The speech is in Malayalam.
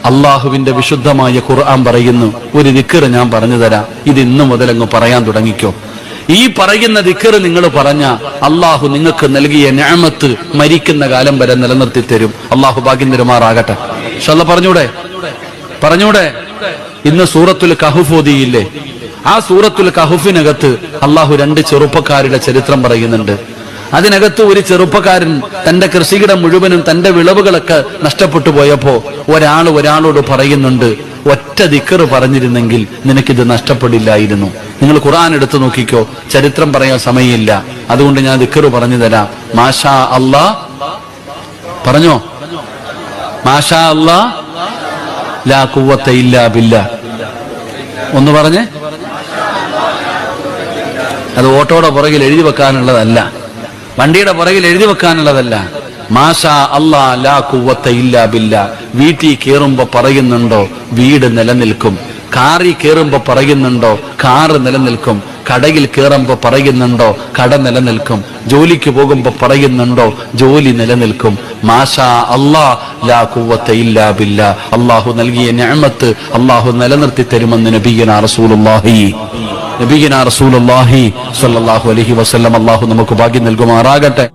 അള്ളാഹുവിന്റെ വിശുദ്ധമായ ഖുർആൻ പറയുന്നു, ഒരു ദിക്ർ ഞാൻ പറഞ്ഞു തരാം, ഇത് ഇന്നു മുതലങ്ങ് പറയാൻ തുടങ്ങിക്കോ. ഈ പറയുന്ന ദിക്ർ നിങ്ങൾ പറഞ്ഞ അള്ളാഹു നിങ്ങൾക്ക് നൽകിയ നിഅമത്ത് മരിക്കുന്ന കാലം വരെ നിലനിർത്തി തരും. അള്ളാഹു ഭാഗ്യം തരുമാറാകട്ടെ. ഇൻഷാല്ലാഹ് പറഞ്ഞൂടെ. ഇന്ന് സൂറത്തുൽ കഹ്ഫ് ഓതിയില്ലേ? ആ സൂറത്തുൽ കഹ്ഫിനകത്ത് അള്ളാഹു 2 ചെറുപ്പക്കാരുടെ ചരിത്രം പറയുന്നുണ്ട്. അതിനകത്ത് ഒരു ചെറുപ്പക്കാരൻ തന്റെ കൃഷിയിടം മുഴുവനും തന്റെ വിളവുകളൊക്കെ നഷ്ടപ്പെട്ടു പോയപ്പോ ഒരാളോട് പറയുന്നുണ്ട്, ഒറ്റ ദിക്ർ പറഞ്ഞിരുന്നെങ്കിൽ നിനക്കിത് നഷ്ടപ്പെടില്ലായിരുന്നു. നിങ്ങൾ ഖുർആൻ എടുത്തു നോക്കിക്കോ, ചരിത്രം പറയാൻ സമയമില്ല, അതുകൊണ്ട് ഞാൻ ദിക്ർ പറഞ്ഞു തരാം. മാഷാ അല്ലാ പറഞ്ഞോ, മാഷാ അല്ലാ ലാ ഖുവത ഇല്ലാ ബില്ലാ. ഒന്ന് പറഞ്ഞേ. അത് ഓട്ടോയുടെ പുറകിൽ എഴുതി വെക്കാനുള്ളതല്ല, വണ്ടിയുടെ പുറകിൽ എഴുതി വെക്കാനുള്ളതല്ല. മാഷാ അല്ലാ ലാ ഖുവത ഇല്ലാ ബില്ലാ. വീട്ടിൽ കയറുമ്പോ പറയുന്നുണ്ടോ വീട് നിലനിൽക്കും, കാറിൽ കയറുമ്പോ പറയുന്നുണ്ടോ കാറ് നിലനിൽക്കും, കടയിൽ കയറുമ്പോ പറയുന്നുണ്ടോ കട നിലനിൽക്കും, ജോലിക്ക് പോകുമ്പോ പറയുന്നുണ്ടോ ജോലി നിലനിൽക്കും. മാഷാ അല്ലാ ലാ ഖുവത ഇല്ലാ ബില്ലാ. അള്ളാഹു നൽകിയ നിഅമത്ത് അള്ളാഹു നിലനിർത്തി തരുമെന്ന് നബിയനാ റസൂലുള്ളാഹി സ്വല്ലല്ലാഹു അലൈഹി വസല്ലം. അള്ളാഹു നമുക്ക് ഭാഗ്യം നൽകുമാറാകട്ടെ.